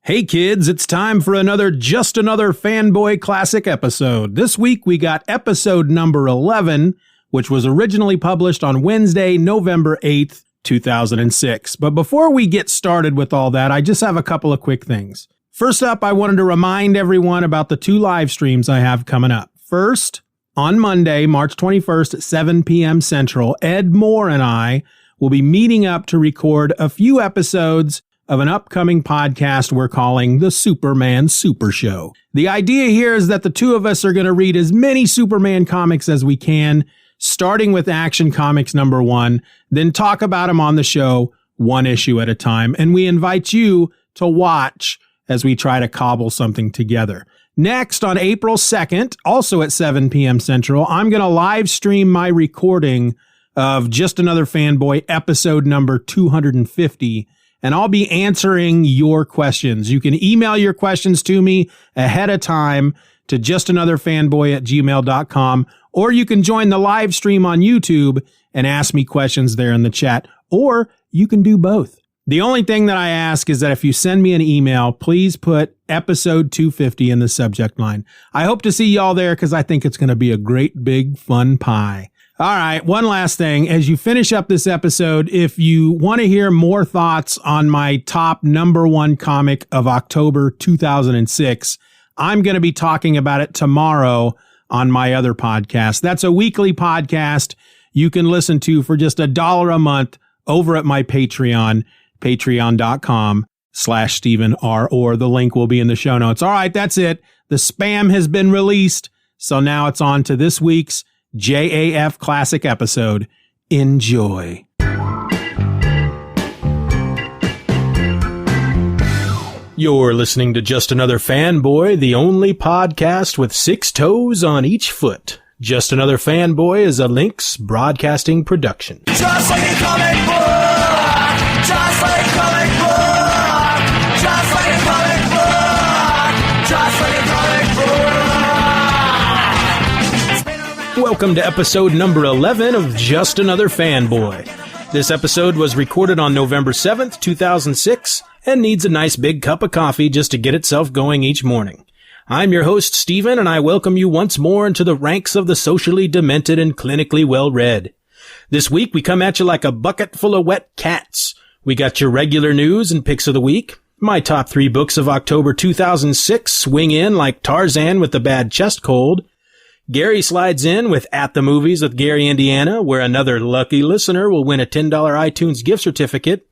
Hey kids, it's time for another Just Another Fanboy Classic episode. This week we got episode number 11, which was originally published on Wednesday, November 8th, 2006. But before we get started with all that, I just have a couple of quick things. First up, I wanted to remind everyone about the 2 live streams I have coming up. First, on Monday, March 21st at 7 p.m. Central, Ed Moore and I will be meeting up to record a few episodes of an upcoming podcast we're calling the Superman Super Show. The idea here is that the two of us are going to read as many Superman comics as we can, starting with Action Comics number 1, then talk about them on the show one issue at a time. And we invite you to watch as we try to cobble something together. Next, on April 2nd, also at 7 p.m. Central, I'm going to live stream my recording of Just Another Fanboy episode number 250. And I'll be answering your questions. You can email your questions to me ahead of time to justanotherfanboy@gmail.com, or you can join the live stream on YouTube and ask me questions there in the chat, or you can do both. The only thing that I ask is that if you send me an email, please put episode 250 in the subject line. I hope to see y'all there because I think it's going to be a great big fun pie. All right, one last thing. As you finish up this episode, if you want to hear more thoughts on my top number 1 comic of October 2006, I'm going to be talking about it tomorrow on my other podcast. That's a weekly podcast you can listen to for just $1 a month over at my Patreon, patreon.com/Stephen R. Or the link will be in the show notes. All right, that's it. The spam has been released. So now it's on to this week's JAF Classic episode. Enjoy. You're listening to Just Another Fanboy, the only podcast with 6 toes on each foot. Just Another Fanboy is a Lynx Broadcasting production. Just like a comic book! Just like a comic book! Just like a comic book! Just like a comic book! Welcome to episode number 11 of Just Another Fanboy. This episode was recorded on November 7th, 2006, and needs a nice big cup of coffee just to get itself going each morning. I'm your host, Stephen, and I welcome you once more into the ranks of the socially demented and clinically well-read. This week, we come at you like a bucket full of wet cats. We got your regular news and picks of the week. My top 3 books of October 2006 swing in like Tarzan with the bad chest cold. Gary slides in with At the Movies with Gary, Indiana, where another lucky listener will win a $10 iTunes gift certificate.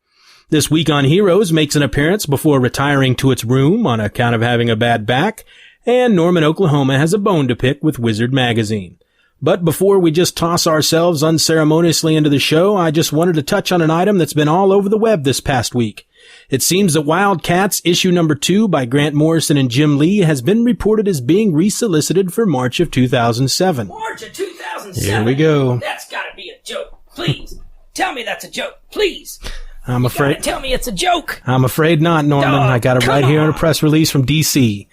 This Week on Heroes makes an appearance before retiring to its room on account of having a bad back. And Norman, Oklahoma has a bone to pick with Wizard Magazine. But before we just toss ourselves unceremoniously into the show, I just wanted to touch on an item that's been all over the web this past week. It seems that Wildcats issue number 2 by Grant Morrison and Jim Lee has been reported as being resolicited for March of 2007. March of 2007? Here we go. That's gotta be a joke. Please. Tell me that's a joke. Please. I'm afraid. Tell me it's a joke. I'm afraid not, Norman. Oh, I got it right here in a press release from DC.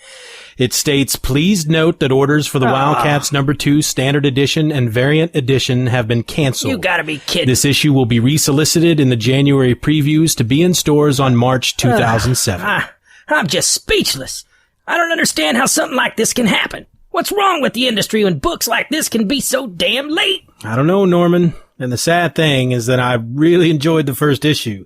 It states, please note that orders for the Wildcats number 2 standard edition and variant edition have been canceled. You gotta be kidding. This issue will be resolicited in the January previews to be in stores on March 2007. I'm just speechless. I don't understand how something like this can happen. What's wrong with the industry when books like this can be so damn late? I don't know, Norman. And the sad thing is that I really enjoyed the first issue.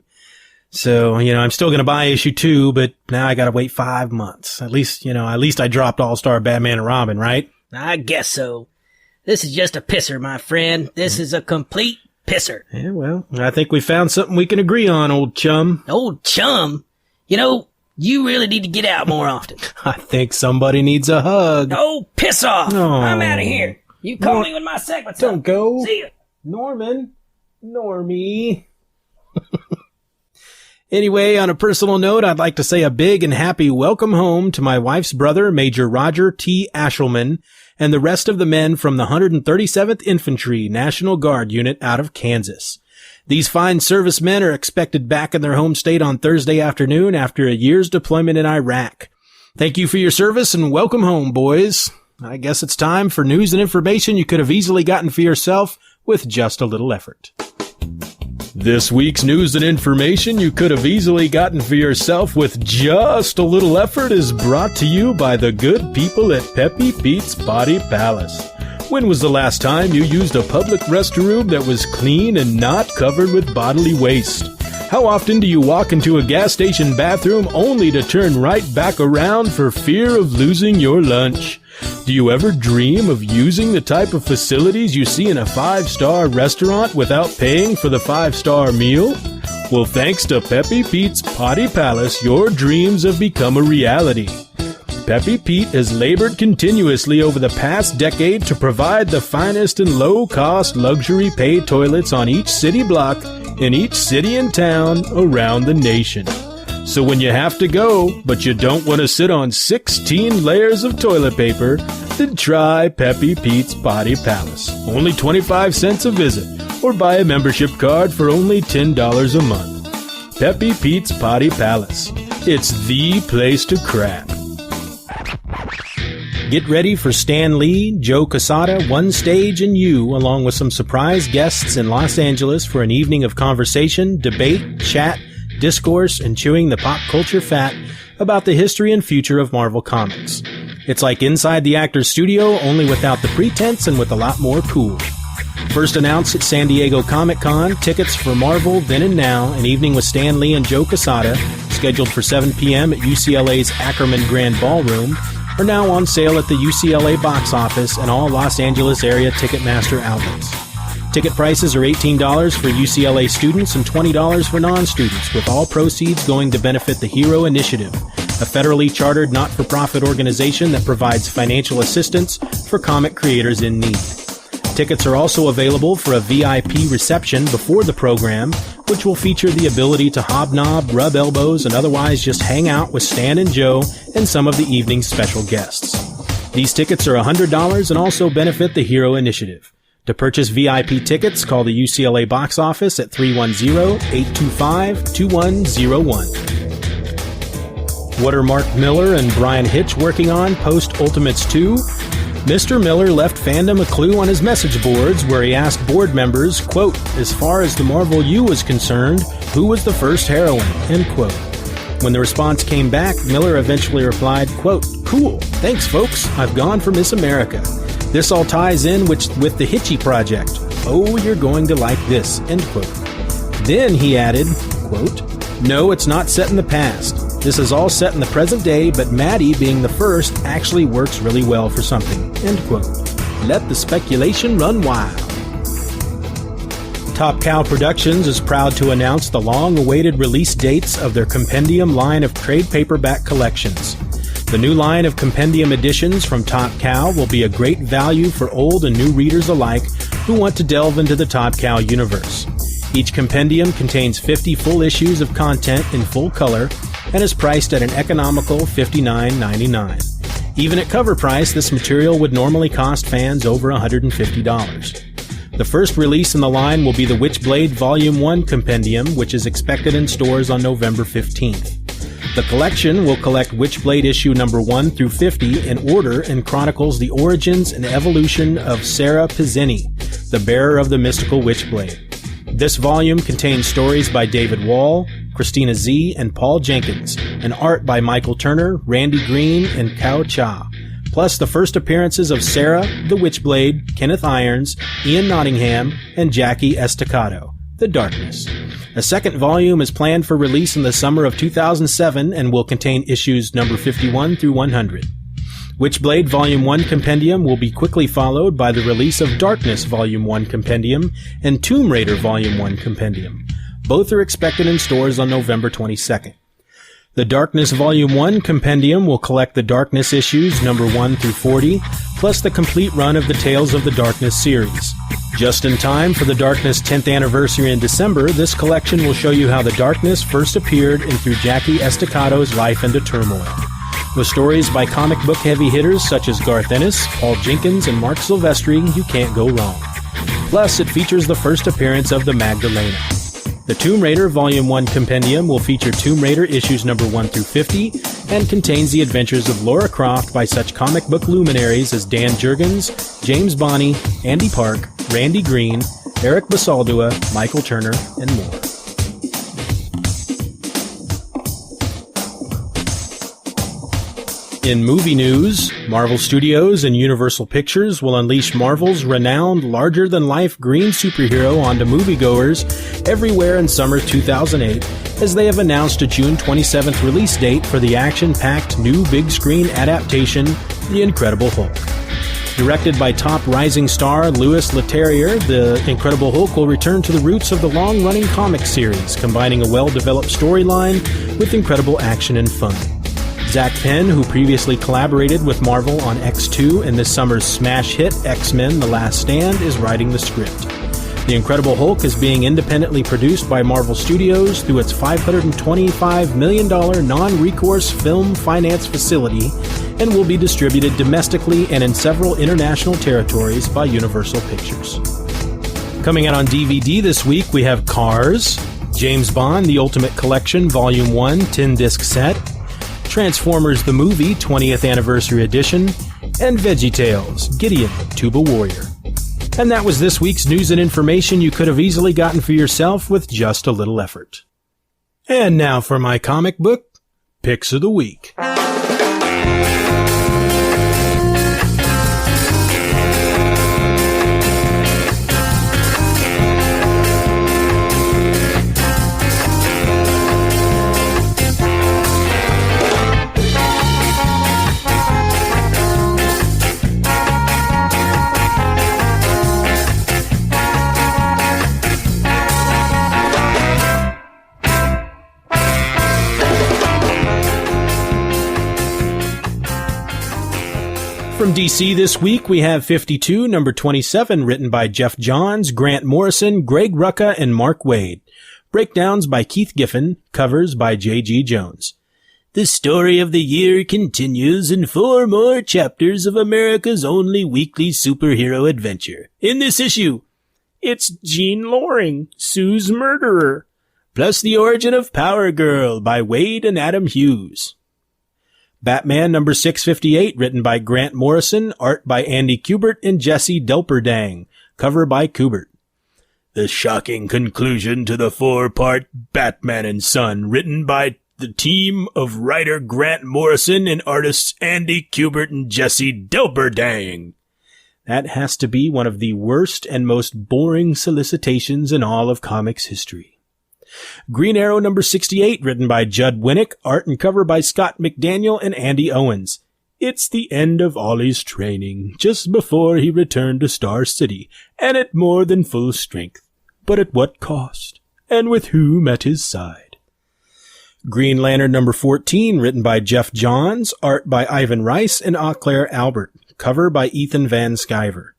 So, I'm still going to buy issue 2, but now I got to wait 5 months. At least I dropped All-Star Batman and Robin, right? I guess so. This is just a pisser, my friend. This is a complete pisser. Yeah, well, I think we found something we can agree on, old chum. Old chum? You really need to get out more often. I think somebody needs a hug. Oh, piss off. Oh. I'm out of here. You call me when my segment's Don't up. go. See ya. Normie. Anyway, on a personal note, I'd like to say a big and happy welcome home to my wife's brother, Major Roger T. Ashelman, and the rest of the men from the 137th Infantry National Guard Unit out of Kansas. These fine servicemen are expected back in their home state on Thursday afternoon after a year's deployment in Iraq. Thank you for your service and welcome home, boys. I guess it's time for news and information you could have easily gotten for yourself with just a little effort. This week's news and information you could have easily gotten for yourself with just a little effort is brought to you by the good people at Peppy Pete's Potty Palace. When was the last time you used a public restroom that was clean and not covered with bodily waste? How often do you walk into a gas station bathroom only to turn right back around for fear of losing your lunch? Do you ever dream of using the type of facilities you see in a 5-star restaurant without paying for the 5-star meal? Well, thanks to Peppy Pete's Potty Palace, your dreams have become a reality. Peppy Pete has labored continuously over the past decade to provide the finest and low-cost luxury pay toilets on each city block in each city and town around the nation. So when you have to go, but you don't want to sit on 16 layers of toilet paper, then try Peppy Pete's Potty Palace. Only 25 cents a visit, or buy a membership card for only $10 a month. Peppy Pete's Potty Palace. It's the place to crap. Get ready for Stan Lee, Joe Quesada, One Stage, and you, along with some surprise guests in Los Angeles for an evening of conversation, debate, chat, discourse, and chewing the pop culture fat about the history and future of Marvel Comics. It's like inside the actor's studio, only without the pretense and with a lot more cool. First announced at San Diego Comic-Con, tickets for Marvel Then and Now, an evening with Stan Lee and Joe Quesada, scheduled for 7 p.m. at UCLA's Ackerman Grand Ballroom, are now on sale at the UCLA box office and all Los Angeles area Ticketmaster outlets. Ticket prices are $18 for UCLA students and $20 for non-students, with all proceeds going to benefit the Hero Initiative, a federally chartered not-for-profit organization that provides financial assistance for comic creators in need. Tickets are also available for a VIP reception before the program, which will feature the ability to hobnob, rub elbows, and otherwise just hang out with Stan and Joe and some of the evening's special guests. These tickets are $100 and also benefit the Hero Initiative. To purchase VIP tickets, call the UCLA box office at 310-825-2101. What are Mark Miller and Brian Hitch working on post-Ultimates 2? Mr. Miller left fandom a clue on his message boards where he asked board members, quote, as far as the Marvel U was concerned, who was the first heroine, end quote. When the response came back, Miller eventually replied, quote, cool, thanks folks, I've gone for Miss America. This all ties in with the Hitchy Project. Oh, you're going to like this, end quote. Then he added, quote, no, it's not set in the past. This is all set in the present day, but Maddie being the first actually works really well for something, end quote. Let the speculation run wild. Top Cow Productions is proud to announce the long-awaited release dates of their Compendium line of trade paperback collections. The new line of Compendium editions from Top Cow will be a great value for old and new readers alike who want to delve into the Top Cow universe. Each compendium contains 50 full issues of content in full color and is priced at an economical $59.99. Even at cover price, this material would normally cost fans over $150. The first release in the line will be the Witchblade Volume 1 Compendium, which is expected in stores on November 15th. The collection will collect Witchblade issue number 1 through 50 in order and chronicles the origins and evolution of Sarah Pizzini, the bearer of the mystical Witchblade. This volume contains stories by David Wall, Christina Z, and Paul Jenkins, and art by Michael Turner, Randy Green, and Kao Cha, plus the first appearances of Sarah, the Witchblade, Kenneth Irons, Ian Nottingham, and Jackie Estacado, The Darkness. A second volume is planned for release in the summer of 2007 and will contain issues number 51 through 100. Witchblade Volume 1 Compendium will be quickly followed by the release of Darkness Volume 1 Compendium and Tomb Raider Volume 1 Compendium. Both are expected in stores on November 22nd. The Darkness Volume 1 Compendium will collect the Darkness issues number 1 through 40, plus the complete run of the Tales of the Darkness series. Just in time for the Darkness 10th anniversary in December, this collection will show you how the Darkness first appeared and through Jackie Estacado's life into turmoil. With stories by comic book heavy hitters such as Garth Ennis, Paul Jenkins, and Mark Silvestri, you can't go wrong. Plus, it features the first appearance of the Magdalena. The Tomb Raider Volume 1 Compendium will feature Tomb Raider issues number 1 through 50 and contains the adventures of Lara Croft by such comic book luminaries as Dan Jurgens, James Bonney, Andy Park, Randy Green, Eric Basaldua, Michael Turner, and more. In movie news, Marvel Studios and Universal Pictures will unleash Marvel's renowned larger-than-life green superhero onto moviegoers everywhere in summer 2008, as they have announced a June 27th release date for the action-packed new big-screen adaptation, The Incredible Hulk. Directed by top rising star Louis Leterrier, The Incredible Hulk will return to the roots of the long-running comic series, combining a well-developed storyline with incredible action and fun. Zach Penn, who previously collaborated with Marvel on X2 and this summer's smash hit X-Men The Last Stand, is writing the script. The Incredible Hulk is being independently produced by Marvel Studios through its $525 million non-recourse film finance facility and will be distributed domestically and in several international territories by Universal Pictures. Coming out on DVD this week, we have Cars, James Bond, The Ultimate Collection, Volume 1, 10-disc set, Transformers the Movie 20th Anniversary Edition, and VeggieTales, Gideon, Tuba Warrior. And that was this week's news and information you could have easily gotten for yourself with just a little effort. And now for my comic book Picks of the Week. From DC this week, we have 52, number 27, written by Jeff Johns, Grant Morrison, Greg Rucka, and Mark Waid. Breakdowns by Keith Giffen, covers by J.G. Jones. The story of the year continues in 4 more chapters of America's only weekly superhero adventure. In this issue, it's Jean Loring, Sue's murderer, plus the origin of Power Girl by Wade and Adam Hughes. Batman number 658, written by Grant Morrison, art by Andy Kubert and Jesse Delperdang, cover by Kubert. The shocking conclusion to the 4-part Batman and Son, written by the team of writer Grant Morrison and artists Andy Kubert and Jesse Delperdang. That has to be one of the worst and most boring solicitations in all of comics history. Green Arrow number 68, written by Judd Winnick, art and cover by Scott McDaniel and Andy Owens. It's the end of Ollie's training, just before he returned to Star City, and at more than full strength. But at what cost? And with whom at his side? Green Lantern number 14, written by Jeff Johns, art by Ivan Rice and Auclair Albert, cover by Ethan Van Sciver.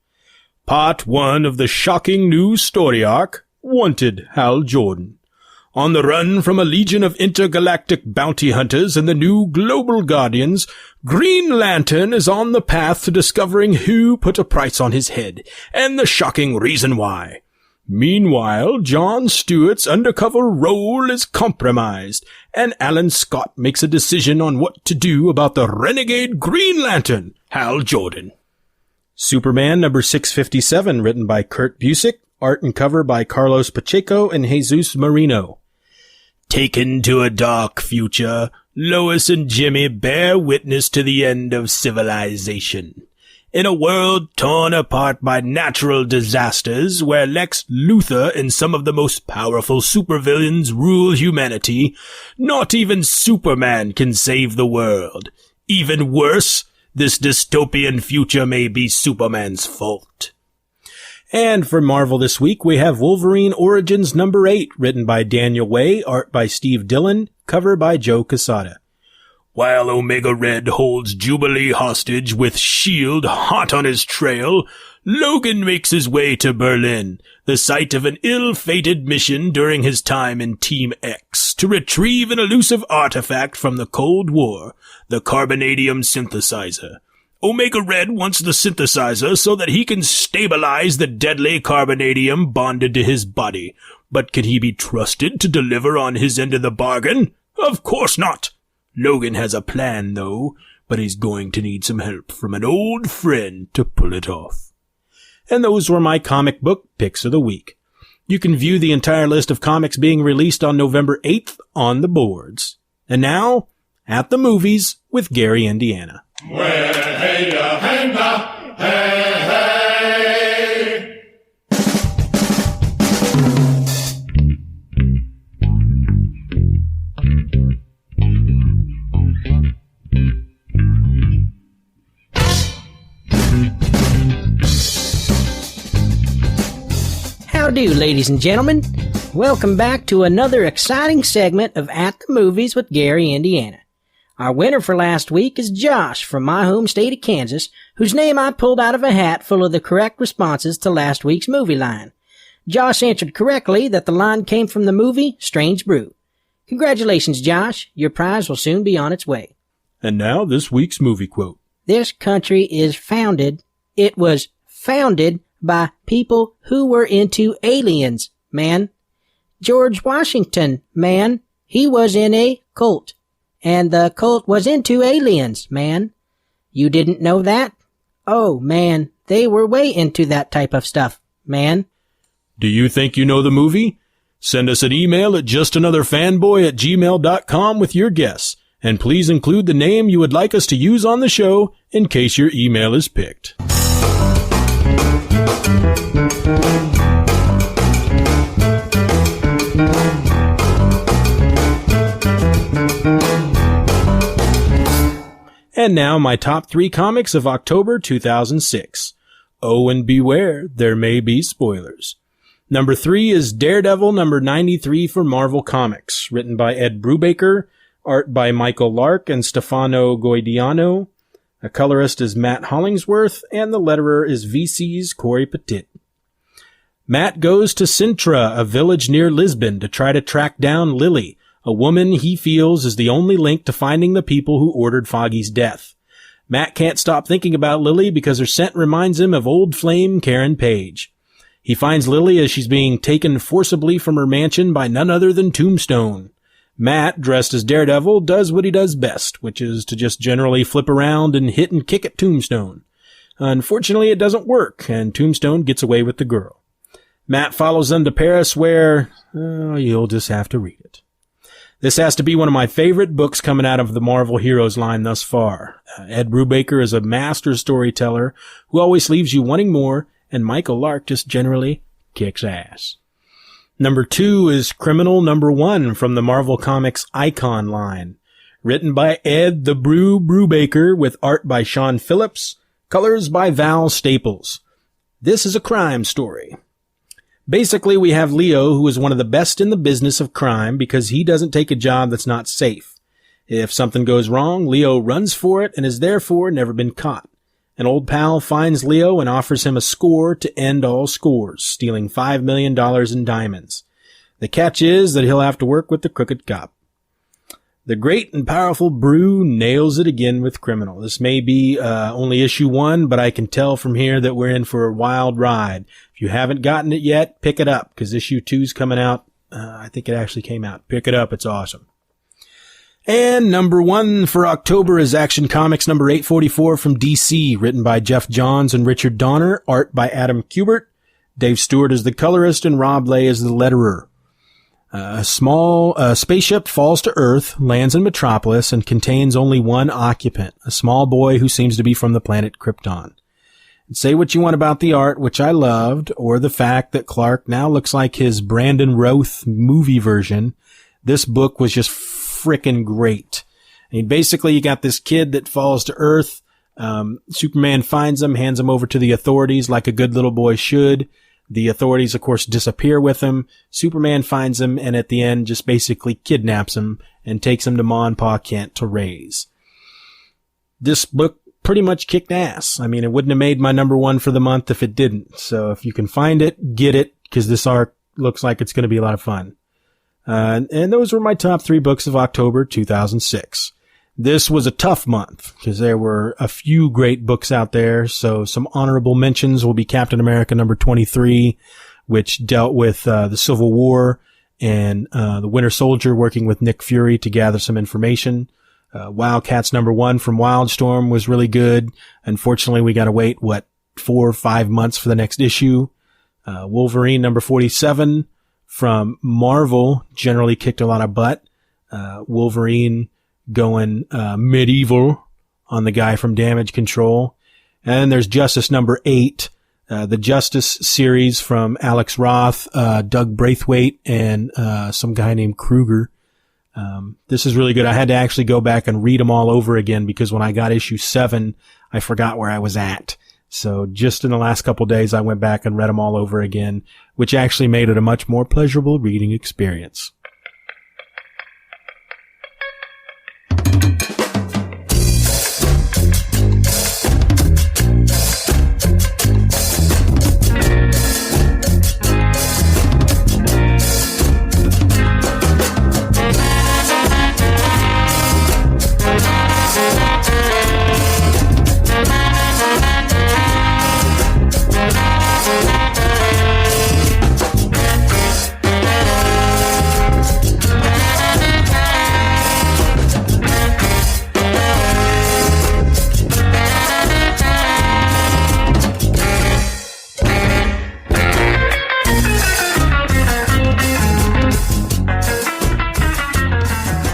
Part 1 of the shocking new story arc, Wanted, Hal Jordan. On the run from a legion of intergalactic bounty hunters and the new Global Guardians, Green Lantern is on the path to discovering who put a price on his head, and the shocking reason why. Meanwhile, Jon Stewart's undercover role is compromised, and Alan Scott makes a decision on what to do about the renegade Green Lantern, Hal Jordan. Superman number 657, written by Kurt Busiek, art and cover by Carlos Pacheco and Jesus Marino. Taken to a dark future, Lois and Jimmy bear witness to the end of civilization. In a world torn apart by natural disasters, where Lex Luthor and some of the most powerful supervillains rule humanity, not even Superman can save the world. Even worse, this dystopian future may be Superman's fault. And for Marvel this week, we have Wolverine Origins number 8, written by Daniel Way, art by Steve Dillon, cover by Joe Quesada. While Omega Red holds Jubilee hostage with S.H.I.E.L.D. hot on his trail, Logan makes his way to Berlin, the site of an ill-fated mission during his time in Team X, to retrieve an elusive artifact from the Cold War, the carbonadium synthesizer. Omega Red wants the synthesizer so that he can stabilize the deadly carbonadium bonded to his body. But can he be trusted to deliver on his end of the bargain? Of course not. Logan has a plan, though, but he's going to need some help from an old friend to pull it off. And those were my comic book picks of the week. You can view the entire list of comics being released on November 8th on the boards. And now, At the Movies with Gary, Indiana. Howdy, ladies and gentlemen. Welcome back to another exciting segment of At the Movies with Gary, Indiana. Our winner for last week is Josh from my home state of Kansas, whose name I pulled out of a hat full of the correct responses to last week's movie line. Josh answered correctly that the line came from the movie Strange Brew. Congratulations, Josh. Your prize will soon be on its way. And now this week's movie quote. This country is founded. It was founded by people who were into aliens, man. George Washington, man, he was in a cult. And the cult was into aliens, man. You didn't know that? Oh, man, they were way into that type of stuff, man. Do you think you know the movie? Send us an email at justanotherfanboy@gmail.com with your guess. And please include the name you would like us to use on the show in case your email is picked. And now my top 3 comics of October 2006. Oh, and beware, there may be spoilers. Number 3 is Daredevil number 93 for Marvel Comics, written by Ed Brubaker, art by Michael Lark and Stefano Goidiano. A colorist is Matt Hollingsworth, and the letterer is VC's Corey Petit. Matt goes to Sintra, a village near Lisbon, to try to track down Lily, a woman he feels is the only link to finding the people who ordered Foggy's death. Matt can't stop thinking about Lily because her scent reminds him of old flame Karen Page. He finds Lily as she's being taken forcibly from her mansion by none other than Tombstone. Matt, dressed as Daredevil, does what he does best, which is to just generally flip around and hit and kick at Tombstone. Unfortunately, it doesn't work, and Tombstone gets away with the girl. Matt follows them to Paris where, you'll just have to read it. This has to be one of my favorite books coming out of the Marvel Heroes line thus far. Ed Brubaker is a master storyteller who always leaves you wanting more, and Michael Lark just generally kicks ass. Number 2 is Criminal number 1 from the Marvel Comics Icon line. Written by Ed the Brew Brubaker with art by Sean Phillips, colors by Val Staples. This is a crime story. Basically, we have Leo, who is one of the best in the business of crime because he doesn't take a job that's not safe. If something goes wrong, Leo runs for it and has therefore never been caught. An old pal finds Leo and offers him a score to end all scores, stealing $5 million in diamonds. The catch is that he'll have to work with the crooked cop. The great and powerful Brew nails it again with Criminal. This may be only issue 1, but I can tell from here that we're in for a wild ride. If you haven't gotten it yet, pick it up, because issue 2's coming out. I think it actually came out. Pick it up. It's awesome. And number 1 for October is Action Comics number 844 from DC, written by Jeff Johns and Richard Donner, art by Adam Kubert. Dave Stewart is the colorist, and Rob Leigh is the letterer. A small spaceship falls to Earth, lands in Metropolis, and contains only one occupant, a small boy who seems to be from the planet Krypton. And say what you want about the art, which I loved, or the fact that Clark now looks like his Brandon Routh movie version. This book was just frickin' great. I mean, basically, you got this kid that falls to Earth. Superman finds him, hands him over to the authorities like a good little boy should. The authorities, of course, disappear with him. Superman finds him and at the end just basically kidnaps him and takes him to Ma and Pa Kent to raise. This book pretty much kicked ass. I mean, it wouldn't have made my number 1 for the month if it didn't. So if you can find it, get it, because this arc looks like it's going to be a lot of fun. And those were my top 3 books of October 2006. This was a tough month because there were a few great books out there. So some honorable mentions will be Captain America number 23, which dealt with the Civil War and the Winter Soldier working with Nick Fury to gather some information. Wildcats number 1 from Wildstorm was really good. Unfortunately, we got to wait, 4 or 5 months for the next issue. Wolverine number 47 from Marvel generally kicked a lot of butt. Wolverine going medieval on the guy from Damage Control. And then there's Justice number 8, the Justice series from Alex Roth, Doug Braithwaite, and some guy named Kruger. This is really good. I had to actually go back and read them all over again because when I got issue 7, I forgot where I was at. So just in the last couple days, I went back and read them all over again, which actually made it a much more pleasurable reading experience.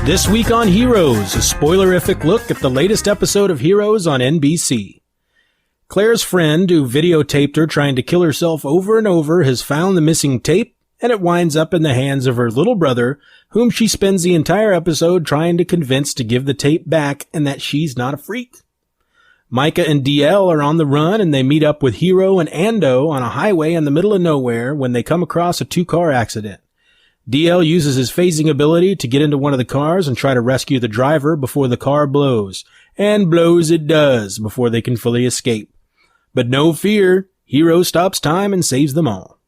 This week on Heroes, a spoilerific look at the latest episode of Heroes on NBC. Claire's friend, who videotaped her trying to kill herself over and over, has found the missing tape, and it winds up in the hands of her little brother, whom she spends the entire episode trying to convince to give the tape back and that she's not a freak. Micah and DL are on the run, and they meet up with Hero and Ando on a highway in the middle of nowhere when they come across a 2-car accident. DL uses his phasing ability to get into one of the cars and try to rescue the driver before the car blows. And blows it does before they can fully escape. But no fear, Hero stops time and saves them all.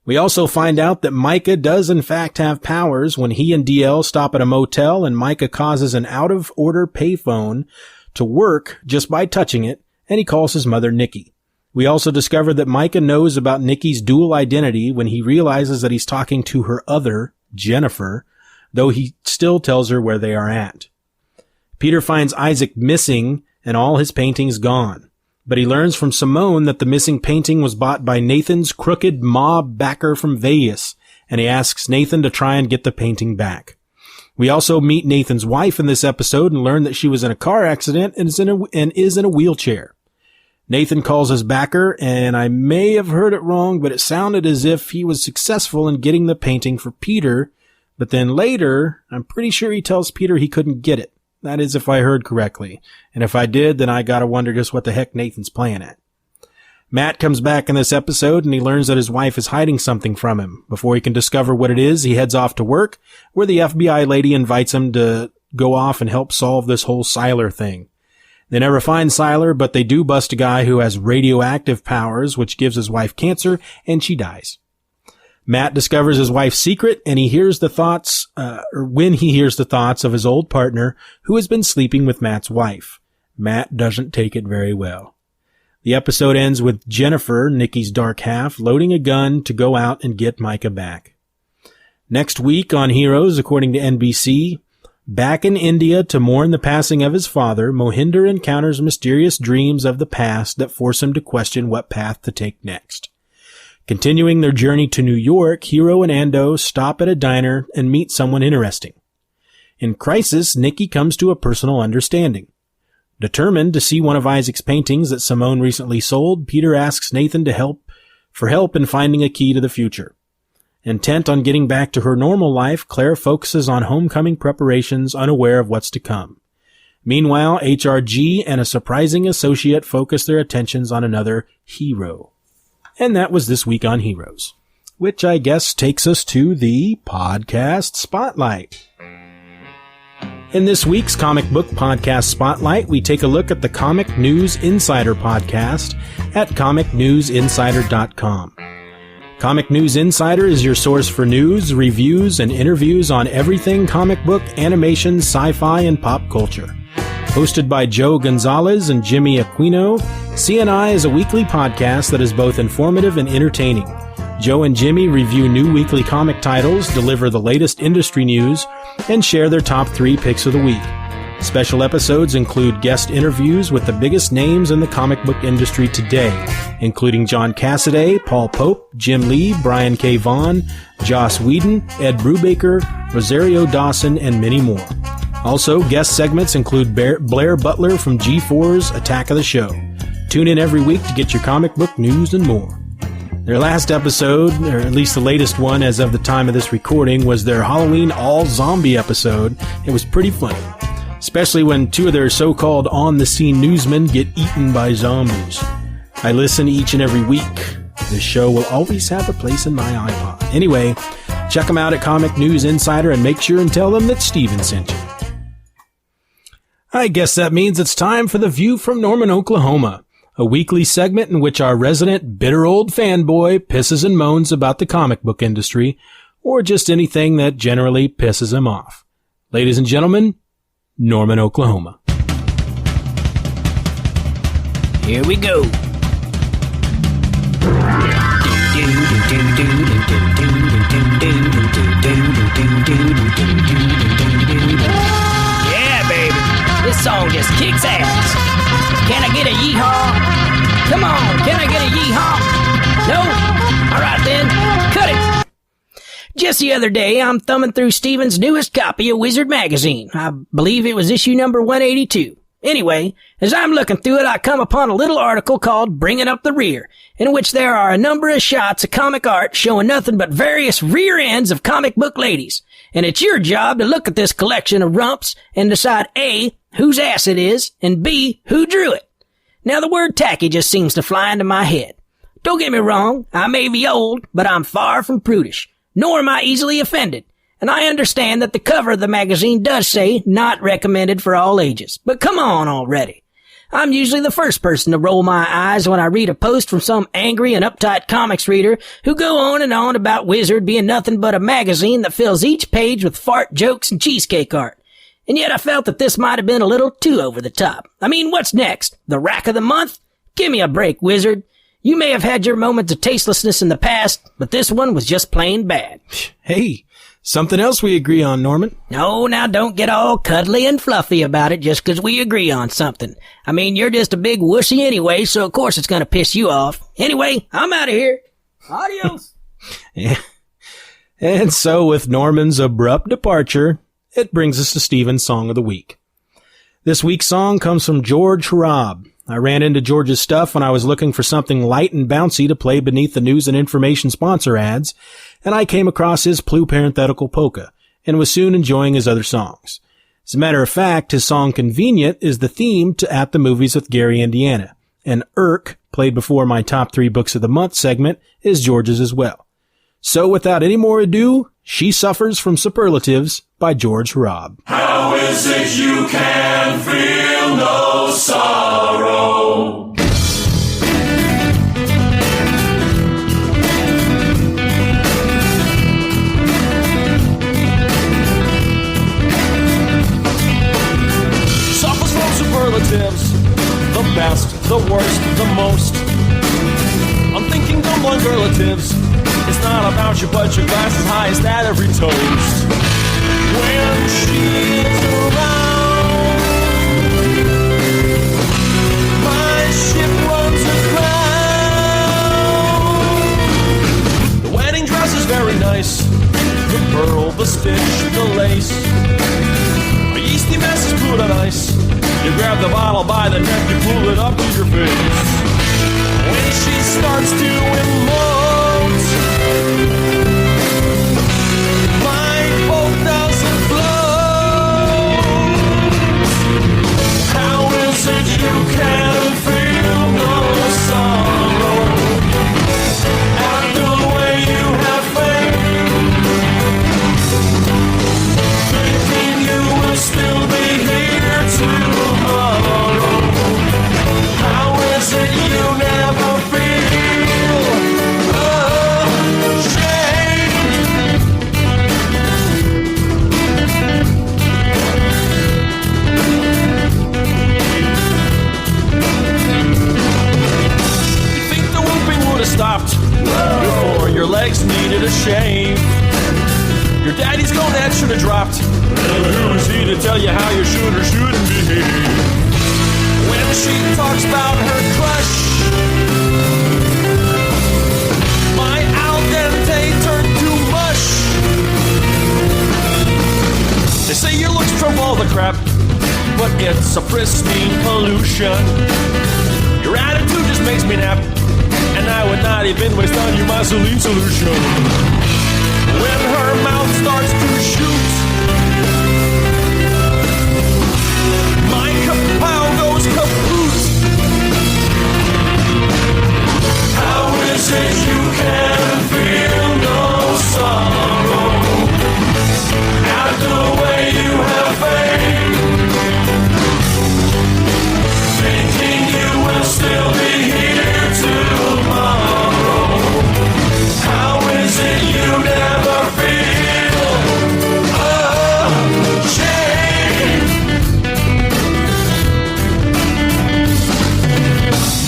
We also find out that Micah does in fact have powers when he and DL stop at a motel and Micah causes an out-of-order payphone to work just by touching it, and he calls his mother Nikki. We also discover that Micah knows about Nikki's dual identity when he realizes that he's talking to her other, Jennifer, though he still tells her where they are at. Peter finds Isaac missing and all his paintings gone, but he learns from Simone that the missing painting was bought by Nathan's crooked mob backer from Vegas, and he asks Nathan to try and get the painting back. We also meet Nathan's wife in this episode and learn that she was in a car accident and is in a wheelchair. Nathan calls his backer, and I may have heard it wrong, but it sounded as if he was successful in getting the painting for Peter, but then later, I'm pretty sure he tells Peter he couldn't get it. That is, if I heard correctly. And if I did, then I gotta wonder just what the heck Nathan's playing at. Matt comes back in this episode, and he learns that his wife is hiding something from him. Before he can discover what it is, he heads off to work, where the FBI lady invites him to go off and help solve this whole Siler thing. They never find Siler, but they do bust a guy who has radioactive powers, which gives his wife cancer, and she dies. Matt discovers his wife's secret, and he hears the thoughts, when he hears the thoughts of his old partner, who has been sleeping with Matt's wife. Matt doesn't take it very well. The episode ends with Jennifer, Nikki's dark half, loading a gun to go out and get Micah back. Next week on Heroes, according to NBC, back in India to mourn the passing of his father, Mohinder encounters mysterious dreams of the past that force him to question what path to take next. Continuing their journey to New York, Hero and Ando stop at a diner and meet someone interesting. In Crisis, Nikki comes to a personal understanding. Determined to see one of Isaac's paintings that Simone recently sold, Peter asks Nathan to help in finding a key to the future. Intent on getting back to her normal life, Claire focuses on homecoming preparations, unaware of what's to come. Meanwhile, HRG and a surprising associate focus their attentions on another hero. And that was This Week on Heroes, which I guess takes us to the podcast spotlight. In this week's comic book podcast spotlight, we take a look at the Comic News Insider podcast at comicnewsinsider.com. Comic News Insider is your source for news, reviews, and interviews on everything comic book, animation, sci-fi, and pop culture. Hosted by Joe Gonzalez and Jimmy Aquino, CNI is a weekly podcast that is both informative and entertaining. Joe and Jimmy review new weekly comic titles, deliver the latest industry news, and share their top 3 picks of the week. Special episodes include guest interviews with the biggest names in the comic book industry today, including John Cassaday, Paul Pope, Jim Lee, Brian K. Vaughan, Joss Whedon, Ed Brubaker, Rosario Dawson, and many more. Also, guest segments include Blair Butler from G4's Attack of the Show. Tune in every week to get your comic book news and more. Their last episode, or at least the latest one as of the time of this recording, was their Halloween all-zombie episode. It was pretty funny, especially when two of their so-called on-the-scene newsmen get eaten by zombies. I listen each and every week. This show will always have a place in my iPod. Anyway, check them out at Comic News Insider and make sure and tell them that Steven sent you. I guess that means it's time for The View from Norman, Oklahoma, a weekly segment in which our resident bitter old fanboy pisses and moans about the comic book industry, or just anything that generally pisses him off. Ladies and gentlemen, Norman, Oklahoma. Here we go. Yeah, baby. This song just kicks ass. Can I get a yeehaw? Come on, can I get a yeehaw? No? Alright then, cut it. Just the other day, I'm thumbing through Steven's newest copy of Wizard Magazine. I believe it was issue number 182. Anyway, as I'm looking through it, I come upon a little article called Bringing Up the Rear, in which there are a number of shots of comic art showing nothing but various rear ends of comic book ladies. And it's your job to look at this collection of rumps and decide A, whose ass it is, and B, who drew it. Now the word tacky just seems to fly into my head. Don't get me wrong, I may be old, but I'm far from prudish, nor am I easily offended. And I understand that the cover of the magazine does say, not recommended for all ages. But come on already. I'm usually the first person to roll my eyes when I read a post from some angry and uptight comics reader who go on and on about Wizard being nothing but a magazine that fills each page with fart jokes and cheesecake art. And yet I felt that this might have been a little too over the top. I mean, what's next? The rack of the month? Give me a break, Wizard. You may have had your moments of tastelessness in the past, but this one was just plain bad. Hey, something else we agree on, Norman. No, now don't get all cuddly and fluffy about it just 'cause we agree on something. I mean, you're just a big wussy anyway, so of course it's gonna piss you off. Anyway, I'm out of here. Adios. Yeah. And so with Norman's abrupt departure, it brings us to Steven's Song of the Week. This week's song comes from George Harab. I ran into George's stuff when I was looking for something light and bouncy to play beneath the news and information sponsor ads, and I came across his Parenthetical Polka, and was soon enjoying his other songs. As a matter of fact, his song Convenient is the theme to At the Movies with Gary, Indiana, and Irk, played before my Top 3 Books of the Month segment, is George's as well. So without any more ado, She Suffers from Superlatives by George Harab. How is it you can feel no sorrow? Suffers from superlatives, the best, the worst, the most. I'm thinking dumb superlatives. It's not about you, but your glass is highest at every toast. When she's around, my ship runs aground. The wedding dress is very nice. The pearl, the stitch, the lace. A yeasty mess is put on ice. You grab the bottle by the neck, you pull it up to your face. When she starts to emote, my boat doesn't float. How is it you can feel no sorrow? And the way you have faith, thinking you will still be here tomorrow. How is it you never feel green pollution. Your attitude just makes me nap, and I would not even waste on you my saline solution. When her mouth starts to shoot, my kapow goes kaput. How is it you can feel no sorrow after the way you have faith, thinking you will still be here tomorrow? How is it you never feel ashamed?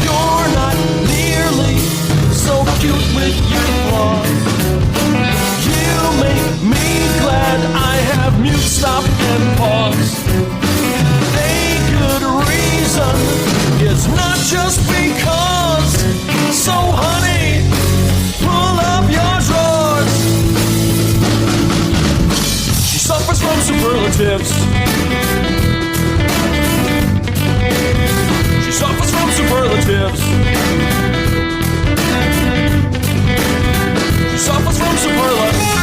You're not nearly so cute with your flaws. You make me glad I have mute, stop, and pause. A good reason is not just because. So honey, pull up your drawers. She suffers from superlatives. She suffers from superlatives. She suffers from superlatives.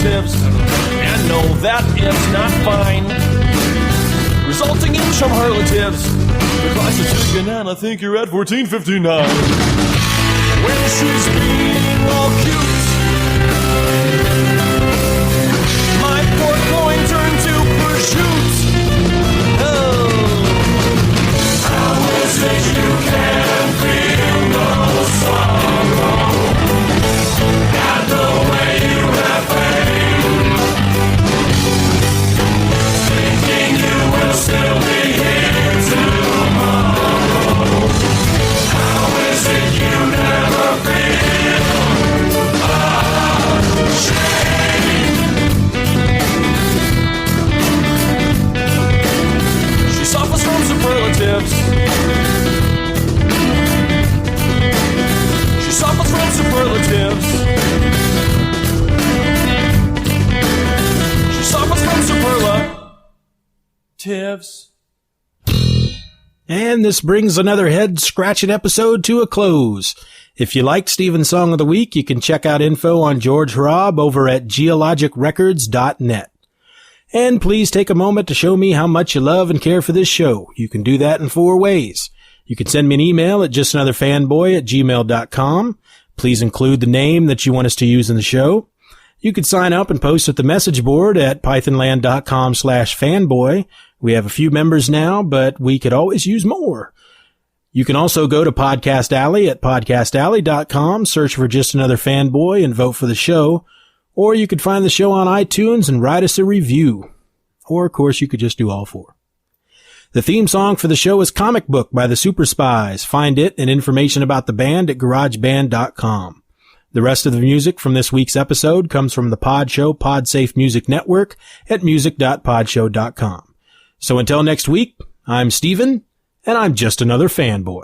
And no, that is not fine, resulting in some superlatives. The class is chicken and I think you're at 1459. When she's being all cute, my pork loin turned to prosciutto. Oh, how is it you can feel no sorrow at the way you have faith, thinking you will still be here tomorrow? How is it you never feel ashamed? She suffers from superlatives. She suffers from superlatives. She suffers from superlatives. And this brings another head-scratching episode to a close. If you liked Steven's Song of the Week, you can check out info on George Hrab over at geologicrecords.net. And please take a moment to show me how much you love and care for this show. You can do that in 4 ways. You can send me an email at justanotherfanboy@gmail.com. Please include the name that you want us to use in the show. You could sign up and post at the message board at pythonland.com/fanboy. We have a few members now, but we could always use more. You can also go to Podcast Alley at podcastalley.com, search for Just Another Fanboy, and vote for the show. Or you could find the show on iTunes and write us a review. Or, of course, you could just do all 4. The theme song for the show is Comic Book by the Super Spies. Find it and information about the band at garageband.com. The rest of the music from this week's episode comes from the Pod Show Podsafe Music Network at music.podshow.com. So until next week, I'm Steven, and I'm just another fanboy.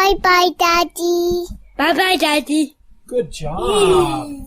Bye-bye, Daddy. Bye-bye, Daddy. Good job.